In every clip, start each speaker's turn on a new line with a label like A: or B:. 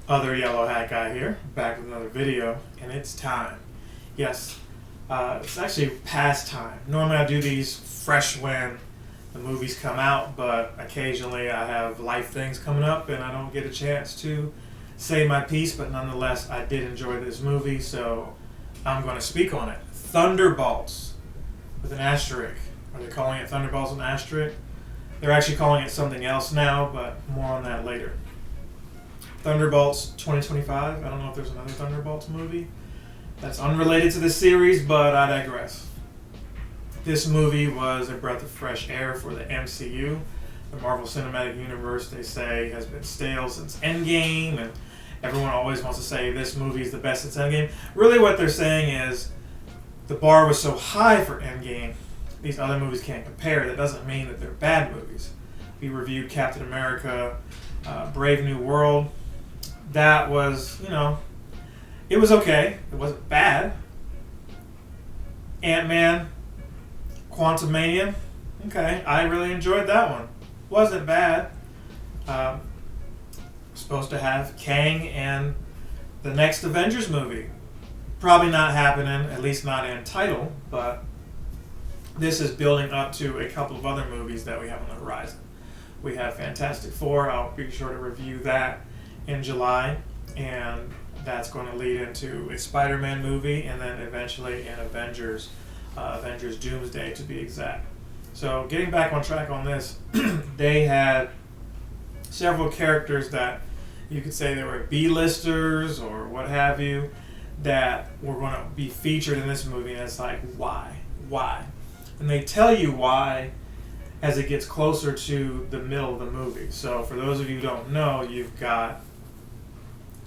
A: Other yellow hat guy here, back with another video, and it's time. Yes, it's actually past time. Normally I do these fresh when the movies come out, but occasionally I have life things coming up and I don't get a chance to say my piece, but nonetheless I did enjoy this movie, so I'm going to speak on it. Thunderbolts, with an asterisk. Are they calling it Thunderbolts with an asterisk? They're actually calling it something else now, but more on that later. Thunderbolts 2025. I don't know if there's another Thunderbolts movie that's unrelated to the series, but I digress. This movie was a breath of fresh air for the MCU. The Marvel Cinematic Universe, they say, has been stale since Endgame, and everyone always wants to say this movie is the best since Endgame. Really what they're saying is the bar was so high for Endgame, these other movies can't compare. That doesn't mean that they're bad movies. We reviewed Captain America, Brave New World. That was, it was okay. It wasn't bad. Ant-Man, Quantumania. Okay, I really enjoyed that one. Wasn't bad. Supposed to have Kang and the next Avengers movie. Probably not happening, at least not in title, but this is building up to a couple of other movies that we have on the horizon. We have Fantastic Four. I'll be sure to review that in July, and that's going to lead into a Spider-Man movie, and then eventually an Avengers Doomsday to be exact. So getting back on track on this, they had several characters that you could say they were B-listers or what have you that were going to be featured in this movie, and it's like, why? And they tell you why as it gets closer to the middle of the movie. So for those of you who don't know, you've got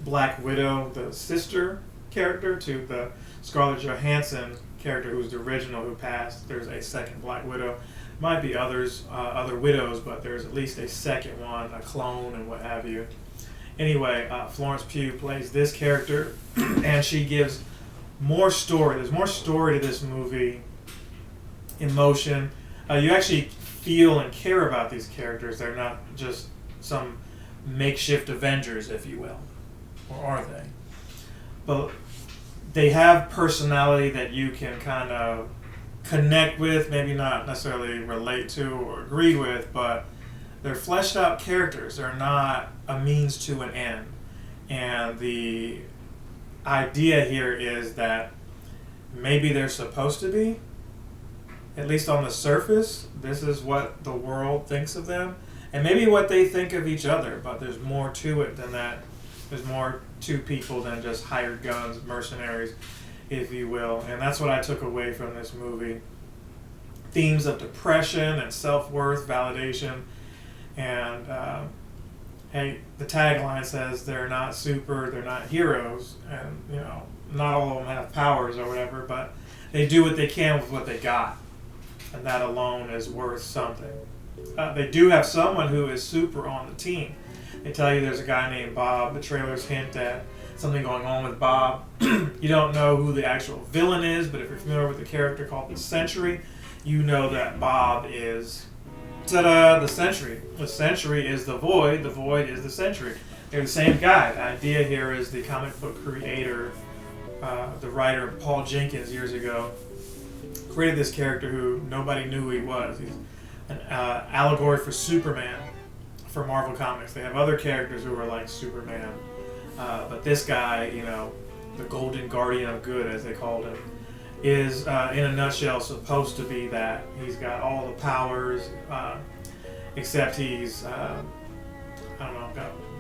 A: Black Widow, the sister character to the Scarlett Johansson character, who's the original who passed. There's a second Black Widow. Might be other widows, but there's at least a second one, a clone and what have you. Anyway, Florence Pugh plays this character, and she gives more story. There's more story to this movie, emotion. You actually feel and care about these characters. They're not just some makeshift Avengers, if you will. Or are they? But they have personality that you can kind of connect with, maybe not necessarily relate to or agree with, but they're fleshed out characters. They're not a means to an end. And the idea here is that maybe they're supposed to be, at least on the surface, this is what the world thinks of them, and maybe what they think of each other, but there's more to it than that. There's more to people than just hired guns, mercenaries, if you will. And that's what I took away from this movie. Themes of depression and self-worth, validation, and hey, the tagline says they're not they're not heroes, and not all of them have powers or whatever, but they do what they can with what they got, and that alone is worth something. They do have someone who is super on the team. They tell you there's a guy named Bob. The trailers hint at something going on with Bob. You don't know who the actual villain is, but if you're familiar with the character called the Sentry, you know that Bob is, the Sentry. The Sentry is the Void is the Sentry. They're the same guy. The idea here is the comic book creator, the writer Paul Jenkins years ago, created this character who nobody knew who he was. He's an allegory for Superman for Marvel Comics. They have other characters who are like Superman, but this guy, the Golden Guardian of Good, as they called him, is in a nutshell supposed to be that. He's got all the powers, except he's got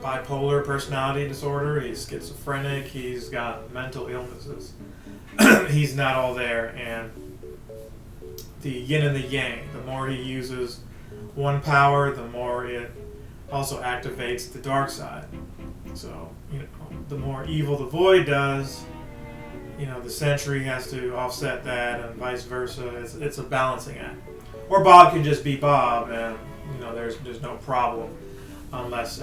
A: bipolar personality disorder. He's schizophrenic. He's got mental illnesses. He's not all there, and the yin and the yang. The more he uses one power, the more it also activates the dark side. So, the more evil the Void does, the Sentry has to offset that, and vice versa. It's a balancing act. Or Bob can just be Bob, and there's no problem, unless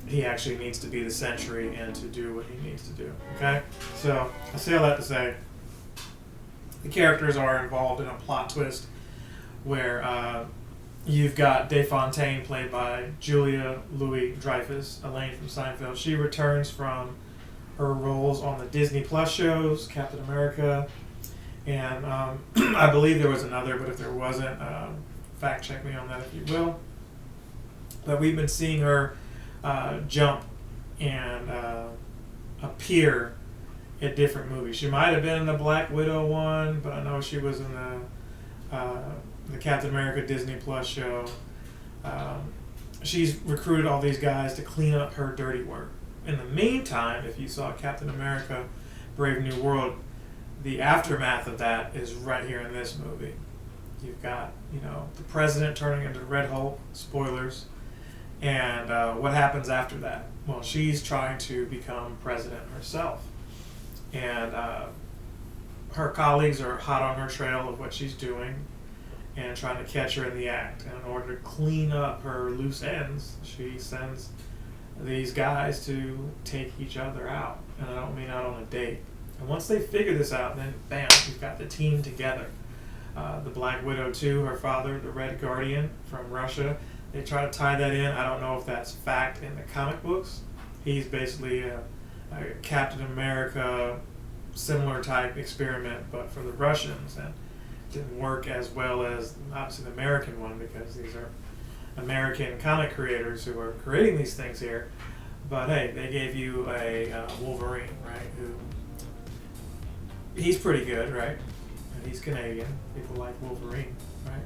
A: he actually needs to be the Sentry and to do what he needs to do. Okay, so I say all that to say the characters are involved in a plot twist where You've got DeFontaine, played by Julia Louis-Dreyfus, Elaine from Seinfeld. She returns from her roles on the Disney Plus shows, Captain America, and I believe there was another, but if there wasn't, fact check me on that if you will. But we've been seeing her jump and appear at different movies. She might have been in the Black Widow one, but I know she was in the Captain America Disney Plus show. She's recruited all these guys to clean up her dirty work. In the meantime, if you saw Captain America Brave New World, the aftermath of that is right here in this movie. You've got, the president turning into Red Hulk, spoilers, and what happens after that? Well, she's trying to become president herself. And her colleagues are hot on her trail of what she's doing and trying to catch her in the act. And in order to clean up her loose ends, she sends these guys to take each other out. And I don't mean out on a date. And once they figure this out, then bam, you've got the team together. The Black Widow too, her father, the Red Guardian from Russia, they try to tie that in. I don't know if that's fact in the comic books. He's basically a Captain America similar type experiment, but for the Russians, and didn't work as well as obviously the American one, because these are American comic creators who are creating these things here. But hey, they gave you a Wolverine, right? He's pretty good, right? And he's Canadian. People like Wolverine, right?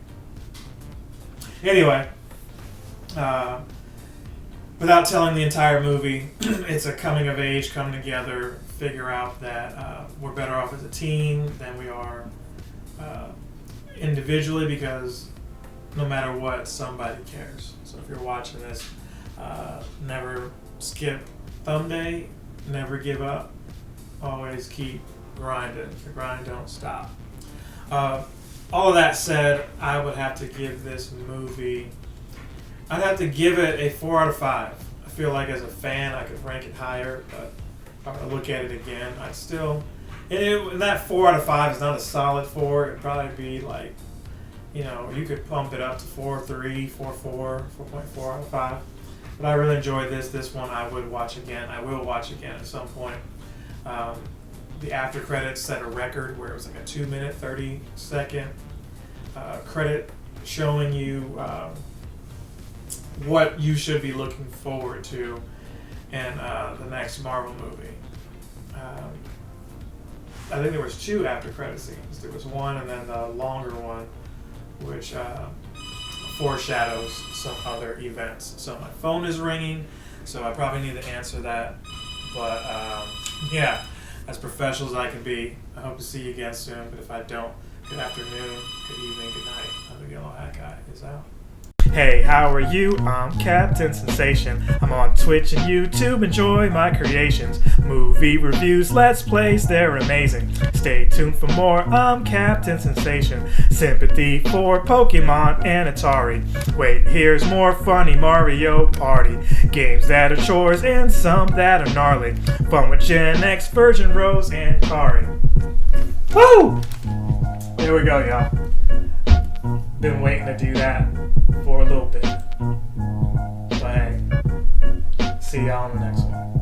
A: Anyway, without telling the entire movie, it's a coming of age, coming together, figure out that we're better off as a team than we are individually, because no matter what, somebody cares. So if you're watching this, never skip thumb day, never give up, always keep grinding. The grind don't stop. All of that said, I would have to give this movie, I'd have to give it a 4 out of 5. I feel like as a fan I could rank it higher, but if I were to look at it again, I'd still, and that 4 out of 5 is not a solid 4. It'd probably be like, you could pump it up to 4.3, 4.4, 4.4 out of 5. But I really enjoyed this. This one I would watch again. I will watch again at some point. The after credits set a record where it was like a 2-minute, 30-second credit showing you what you should be looking forward to in the next Marvel movie. I think there was 2 after credit scenes. There was one and then the longer one, which foreshadows some other events. So my phone is ringing, so I probably need to answer that. But yeah, as professional as I can be, I hope to see you again soon. But if I don't, good afternoon, good evening, good night. The Yellow Hat Guy is out. Hey, how are you? I'm Captain Sensation. I'm on Twitch and YouTube. Enjoy my creations. Movie reviews, let's plays, they're amazing. Stay tuned for more. I'm Captain Sensation. Sympathy for Pokemon and Atari. Wait, here's more funny Mario Party. Games that are chores and some that are gnarly. Fun with Gen X, Virgin Rose, and Kari. Woo! There we go, y'all. Been waiting to do that for a little bit. But hey, see y'all on the next one.